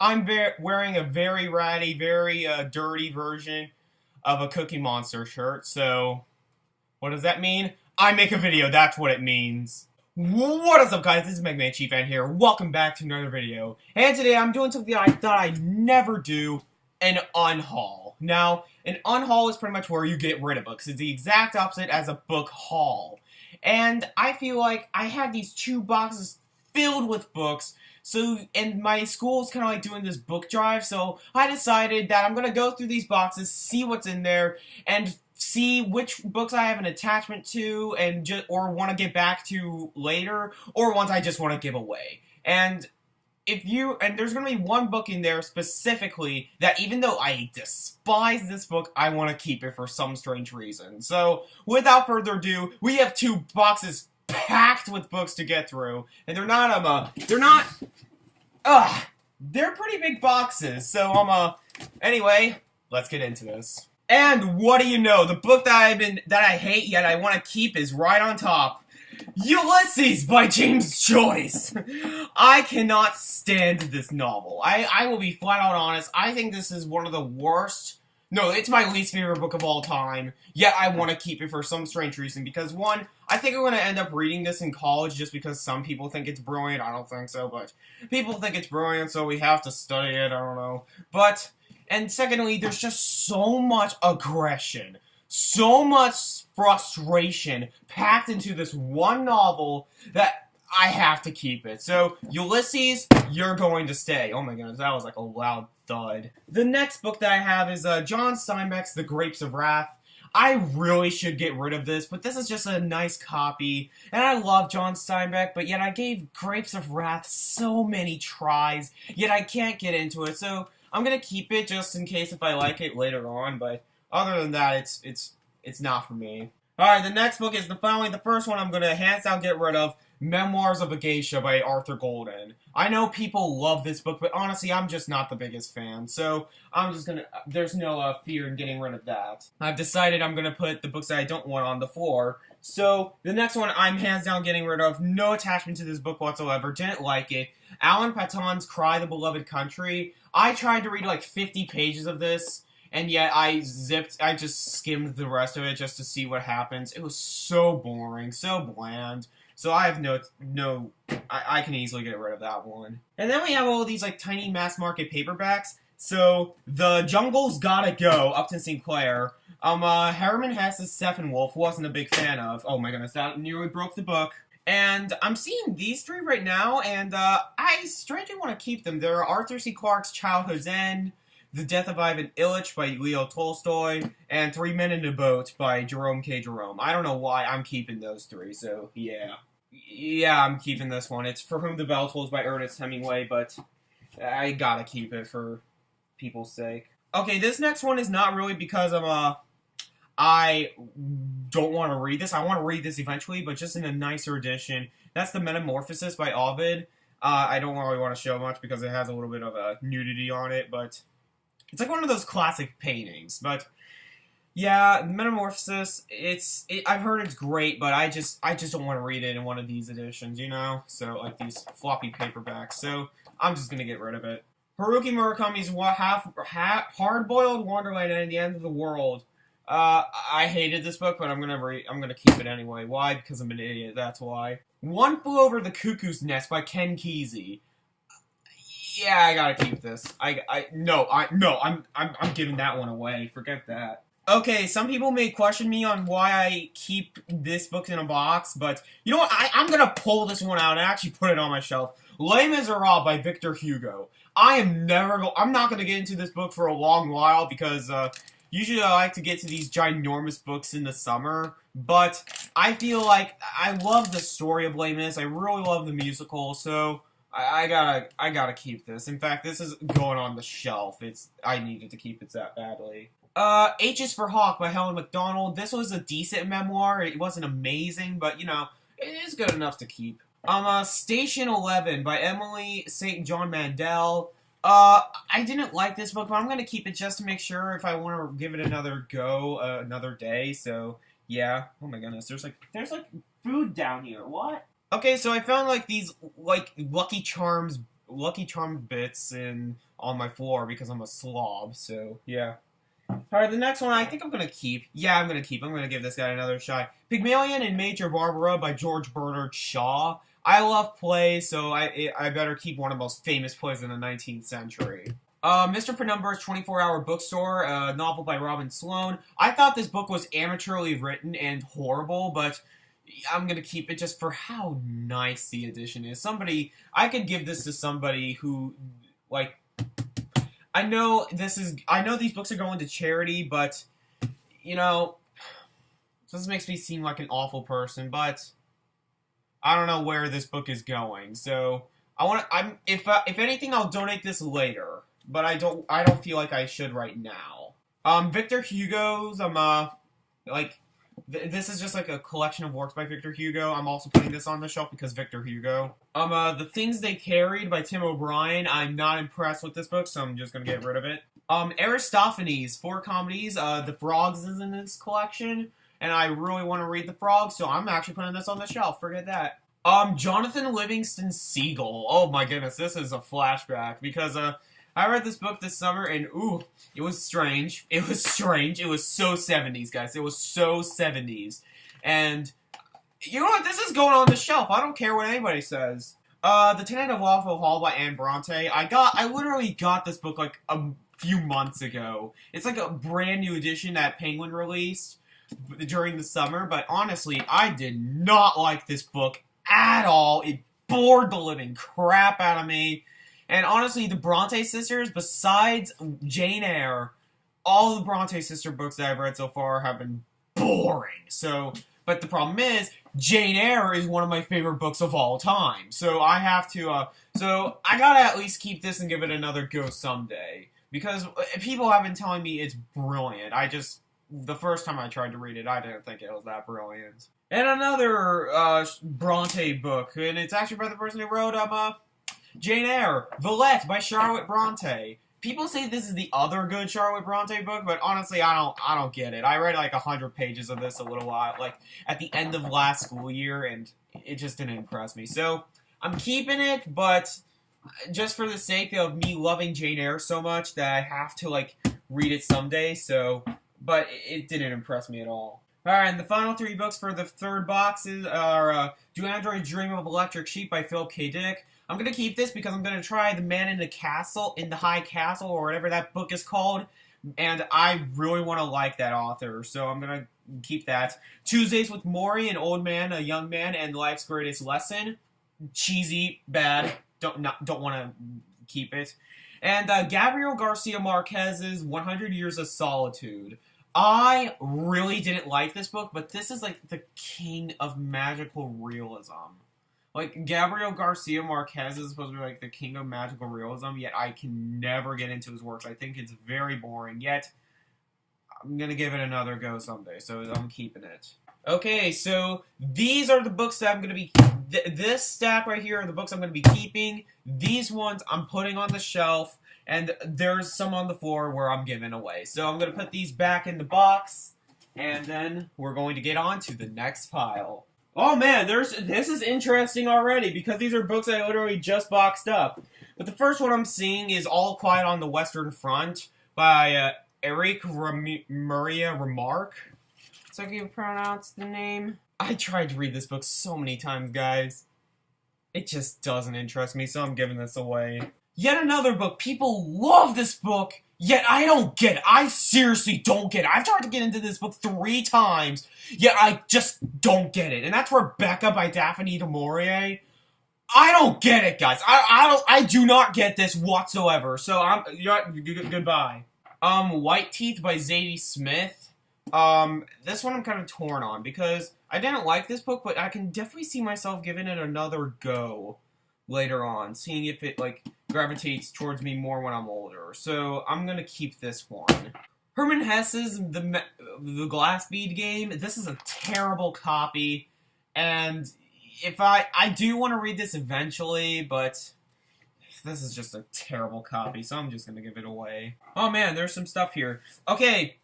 I'm wearing a very ratty, very dirty version of a Cookie Monster shirt, so what does that mean? I make a video, that's what it means. What is up, guys? This is Mega Man Chief Ant here. Welcome back to another video. And today I'm doing something I thought I'd never do, an unhaul. Now, an unhaul is pretty much where you get rid of books. It's the exact opposite as a book haul. And I feel like I had these two boxes filled with books, and my school's kind of like doing this book drive, so I decided that I'm going to go through these boxes, see what's in there, and see which books I have an attachment to, or want to get back to later, or ones I just want to give away. And there's going to be one book in there specifically that even though I despise this book, I want to keep it for some strange reason. So, without further ado, we have two boxes packed with books to get through, and they're pretty big boxes, so, anyway, let's get into this. And what do you know, the book that I hate yet I want to keep is right on top. Ulysses by James Joyce! I cannot stand this novel. I will be flat out honest, I think this is one of the worst. No, it's my least favorite book of all time, yet I want to keep it for some strange reason, because one, I think I'm going to end up reading this in college just because some people think it's brilliant. I don't think so, but people think it's brilliant, so we have to study it, I don't know. And secondly, there's just so much aggression, so much frustration packed into this one novel that I have to keep it. So, Ulysses, you're going to stay. Oh my goodness, that was like a loud thud. The next book that I have is John Steinbeck's The Grapes of Wrath. I really should get rid of this, but this is just a nice copy, and I love John Steinbeck, but yet I gave Grapes of Wrath so many tries, yet I can't get into it, so I'm gonna keep it just in case if I like it later on, but other than that, it's not for me. Alright, the next book is finally the first one I'm gonna hands down get rid of, Memoirs of a Geisha by Arthur Golden. I know people love this book, but honestly, I'm just not the biggest fan, so I'm just gonna, there's no fear in getting rid of that. I've decided I'm gonna put the books that I don't want on the floor, so the next one I'm hands down getting rid of, no attachment to this book whatsoever, didn't like it. Alan Paton's Cry the Beloved Country. I tried to read like 50 pages of this, and yet I just skimmed the rest of it just to see what happens. It was so boring, so bland. So I have I can easily get rid of that one. And then we have all these like tiny mass market paperbacks. So, The Jungle's Gotta Go, Upton Sinclair. Herman Hesse's Steppenwolf wasn't a big fan of. Oh my goodness, that nearly broke the book. And I'm seeing these three right now, and I strangely want to keep them. They're Arthur C. Clarke's Childhood's End, The Death of Ivan Ilyich by Leo Tolstoy, and 3 Men in a Boat by Jerome K. Jerome. I don't know why I'm keeping those three, so yeah. Yeah, I'm keeping this one. It's For Whom the Bell Tolls by Ernest Hemingway, but I gotta keep it for people's sake. Okay, this next one is not really because I don't want to read this. I want to read this eventually, but just in a nicer edition. That's The Metamorphosis by Ovid. I don't really want to show much because it has a little bit of a nudity on it, but it's like one of those classic paintings. But yeah, The Metamorphosis, I've heard it's great, but I just don't want to read it in one of these editions, you know? So, like these floppy paperbacks. So, I'm just gonna get rid of it. Haruki Murakami's Hard-Boiled Wonderland and the End of the World. I hated this book, but I'm gonna keep it anyway. Why? Because I'm an idiot, that's why. One Flew Over the Cuckoo's Nest by Ken Kesey. Yeah, I gotta keep this. I'm giving that one away. Forget that. Okay, some people may question me on why I keep this book in a box, but you know what? I'm gonna pull this one out and actually put it on my shelf. Les Miserables by Victor Hugo. I'm not gonna get into this book for a long while because, usually I like to get to these ginormous books in the summer, but I feel like I love the story of Les Mis. I really love the musical, so I gotta keep this. In fact, this is going on the shelf. I needed to keep it that badly. H is for Hawk by Helen MacDonald. This was a decent memoir. It wasn't amazing, but, you know, it is good enough to keep. Station 11 by Emily St. John Mandel. I didn't like this book, but I'm gonna keep it just to make sure if I want to give it another go, another day, so, yeah. Oh my goodness, there's like food down here, what? Okay, so I found, like, these, like, Lucky Charms Lucky Charm bits on my floor because I'm a slob, so yeah. Alright, the next one I think I'm gonna keep. Yeah, I'm gonna keep. I'm gonna give this guy another shot. Pygmalion and Major Barbara by George Bernard Shaw. I love plays, so I better keep one of the most famous plays in the 19th century. Mr. Penumbra's 24-Hour Bookstore, a novel by Robin Sloan. I thought this book was amateurly written and horrible, but I'm gonna keep it just for how nice the edition is. I could give this to somebody who, like, I know these books are going to charity, but, you know, this makes me seem like an awful person, but I don't know where this book is going, so if anything, I'll donate this later, but I don't feel like I should right now. Victor Hugo's, this is just like a collection of works by Victor Hugo. I'm also putting this on the shelf because Victor Hugo. The Things They Carried by Tim O'Brien. I'm not impressed with this book, so I'm just gonna get rid of it. Aristophanes, 4 comedies. The Frogs is in this collection, and I really want to read The Frogs, so I'm actually putting this on the shelf. Forget that. Jonathan Livingston Seagull. Oh my goodness, this is a flashback, because, I read this book this summer, and ooh, it was strange. It was strange. It was so 70s, guys. It was so 70s. And, you know what? This is going on the shelf. I don't care what anybody says. The Tenant of Unhaul by Anne Bronte. I literally got this book, like, a few months ago. It's like a brand new edition that Penguin released during the summer, but honestly, I did not like this book at all. It bored the living crap out of me. And honestly, the Bronte sisters, besides Jane Eyre, all the Bronte sister books that I've read so far have been boring. But the problem is, Jane Eyre is one of my favorite books of all time. So I have to, so I gotta at least keep this and give it another go someday. Because people have been telling me it's brilliant. The first time I tried to read it, I didn't think it was that brilliant. And another, Bronte book, and it's actually by the person who wrote, Jane Eyre, Villette by Charlotte Bronte. People say this is the other good Charlotte Bronte book, but honestly, I don't get it. I read like 100 pages of this a little while, like at the end of last school year, and it just didn't impress me. So I'm keeping it, but just for the sake of me loving Jane Eyre so much that I have to like read it someday. But it didn't impress me at all. Alright, and the final 3 books for the third box are Do Androids Dream of Electric Sheep by Philip K. Dick. I'm going to keep this because I'm going to try The Man in the High Castle, or whatever that book is called, and I really want to like that author, so I'm going to keep that. Tuesdays with Maury, An Old Man, a Young Man, and Life's Greatest Lesson. Cheesy, bad, don't want to keep it. And Gabriel Garcia Marquez's 100 Years of Solitude. I really didn't like this book, but this is like the king of magical realism. Like, Gabriel Garcia Marquez is supposed to be like the king of magical realism, yet I can never get into his works. I think it's very boring, yet I'm gonna give it another go someday, so I'm keeping it. Okay, so these are the books that I'm gonna be... this stack right here are the books I'm gonna be keeping. These ones I'm putting on the shelf, and there's some on the floor where I'm giving away. So I'm gonna put these back in the box, and then we're going to get on to the next pile. Oh man, this is interesting already, because these are books I literally just boxed up. But the first one I'm seeing is All Quiet on the Western Front by Eric Maria Remarque. So I can pronounce the name. I tried to read this book so many times, guys. It just doesn't interest me, so I'm giving this away. Yet another book. People love this book, yet I don't get it. I seriously don't get it. I've tried to get into this book 3 times, yet I just don't get it. And that's Rebecca by Daphne du Maurier. I don't get it, guys. I do not get this whatsoever. So goodbye. White Teeth by Zadie Smith. This one I'm kind of torn on because I didn't like this book, but I can definitely see myself giving it another go later on, seeing if it like gravitates towards me more when I'm older. So I'm gonna keep this one. Herman Hesse's The Glass Bead Game. This is a terrible copy, and if I do want to read this eventually, but this is just a terrible copy, so I'm just gonna give it away. Oh man, there's some stuff here. Okay,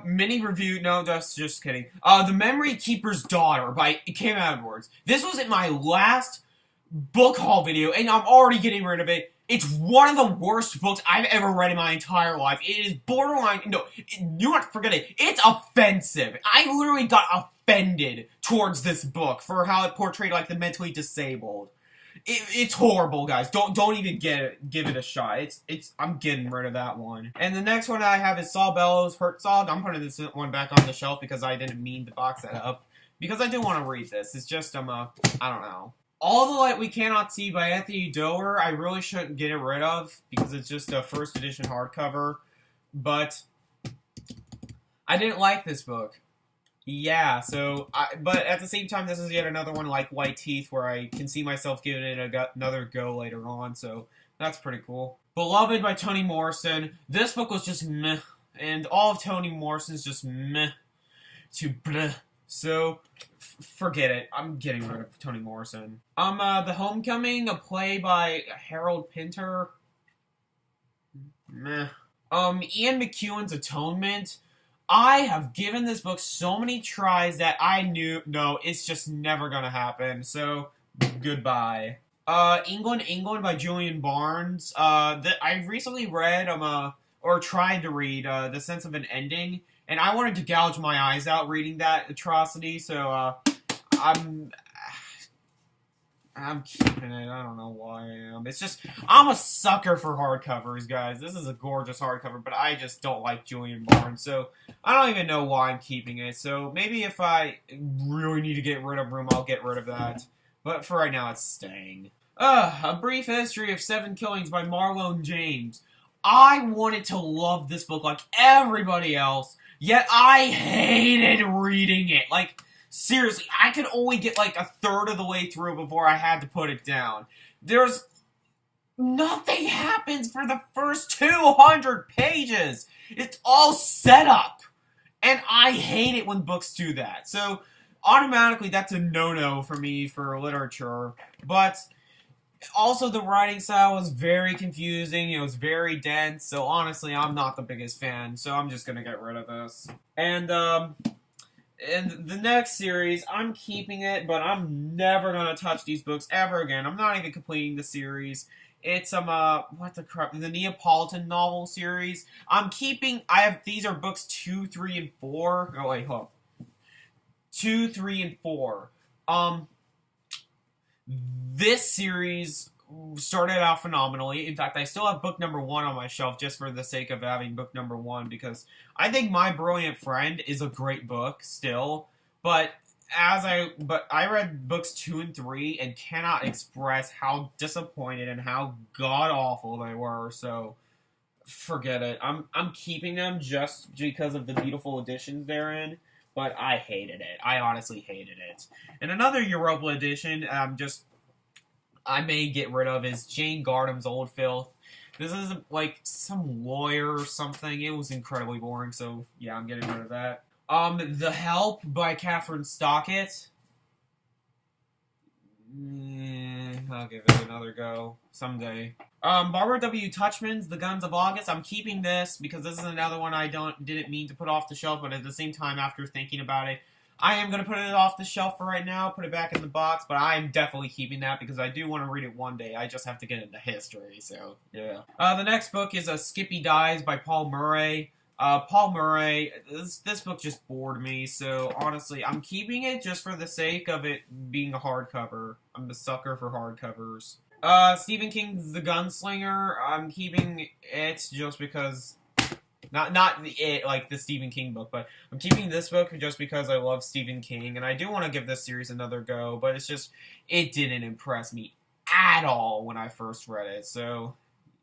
mini review. No, that's just kidding. The Memory Keeper's Daughter by Kim Edwards. This was my last book haul video, and I'm already getting rid of it. It's one of the worst books I've ever read in my entire life. It is borderline, no, you have to forget it. It's offensive. I literally got offended towards this book for how it portrayed, like, the mentally disabled. It's horrible, guys. Don't even give it a shot. I'm getting rid of that one. And the next one I have is Saul Bellows' Herzog. I'm putting this one back on the shelf because I didn't mean to box that up. Because I do want to read this. It's just, I don't know. All the Light We Cannot See by Anthony Doerr, I really shouldn't get rid of because it's just a first edition hardcover. But I didn't like this book. Yeah, so, but at the same time, this is yet another one like White Teeth where I can see myself giving it another go later on, so that's pretty cool. Beloved by Toni Morrison. This book was just meh, and all of Toni Morrison's just meh to bleh. So, forget it. I'm getting rid of Toni Morrison. The Homecoming, a play by Harold Pinter. Meh. Ian McEwan's Atonement. I have given this book so many tries that I knew, no, it's just never gonna happen. So, goodbye. England by Julian Barnes. I recently read, or tried to read, The Sense of an Ending, and I wanted to gouge my eyes out reading that atrocity, so, I'm keeping it. I don't know why I am. It's just, I'm a sucker for hardcovers, guys. This is a gorgeous hardcover, but I just don't like Julian Barnes, so I don't even know why I'm keeping it. So maybe if I really need to get rid of room, I'll get rid of that. But for right now, it's staying. A Brief History of 7 Killings by Marlon James. I wanted to love this book like everybody else, yet I hated reading it. Like, seriously, I could only get like a third of the way through before I had to put it down. Nothing happens for the first 200 pages. It's all set up. And I hate it when books do that. So, automatically, that's a no-no for me for literature. But also, the writing style was very confusing. It was very dense. So, honestly, I'm not the biggest fan. So, I'm just going to get rid of this. And the next series, I'm keeping it, but I'm never going to touch these books ever again. I'm not even completing the series. It's, what the crap, the Neapolitan novel series. These are books 2, 3, and 4. Oh, wait, hold on. 2, 3, and 4. This series started out phenomenally. In fact, I still have book number 1 on my shelf just for the sake of having book number 1 because I think My Brilliant Friend is a great book still, but I read books 2 and 3 and cannot express how disappointed and how god-awful they were, so forget it. I'm keeping them just because of the beautiful editions they're in, but I hated it. I honestly hated it. And another Europa edition, I may get rid of is Jane Gardam's Old Filth. This is like some lawyer or something. It was incredibly boring, so yeah, I'm getting rid of that. The Help by Catherine Stockett. I'll give it another go someday. Barbara W. Tuchman's The Guns of August. I'm keeping this because this is another one I didn't mean to put off the shelf, but at the same time, after thinking about it, I am going to put it off the shelf for right now, put it back in the box, but I am definitely keeping that because I do want to read it one day. I just have to get into history, so yeah. The next book is Skippy Dies by Paul Murray. Paul Murray, this book just bored me, so honestly, I'm keeping it just for the sake of it being a hardcover. I'm a sucker for hardcovers. Stephen King's The Gunslinger, I'm keeping it just because... Not like the Stephen King book, but I'm keeping this book just because I love Stephen King, and I do want to give this series another go, but it's just, it didn't impress me at all when I first read it, so,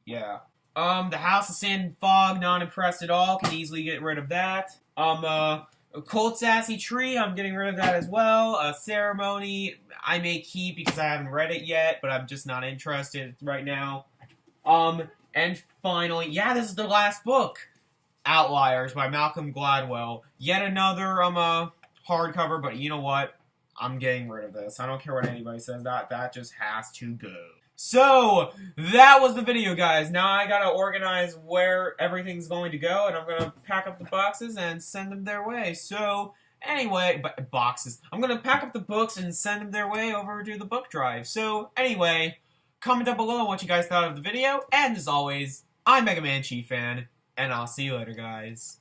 yeah. The House of Sand and Fog, not impressed at all, can easily get rid of that. A Cold Sassy Tree, I'm getting rid of that as well. A Ceremony, I may keep because I haven't read it yet, but I'm just not interested right now. And finally, yeah, this is the last book. Outliers by Malcolm Gladwell. Yet another hardcover, but you know what? I'm getting rid of this. I don't care what anybody says. That just has to go. So, that was the video, guys. Now I gotta organize where everything's going to go, and I'm gonna pack up the boxes and send them their way. So, Anyway, boxes. I'm gonna pack up the books and send them their way over to the book drive. So, anyway, comment down below what you guys thought of the video. And as always, I'm Mega Man Chief Fan, and I'll see you later, guys.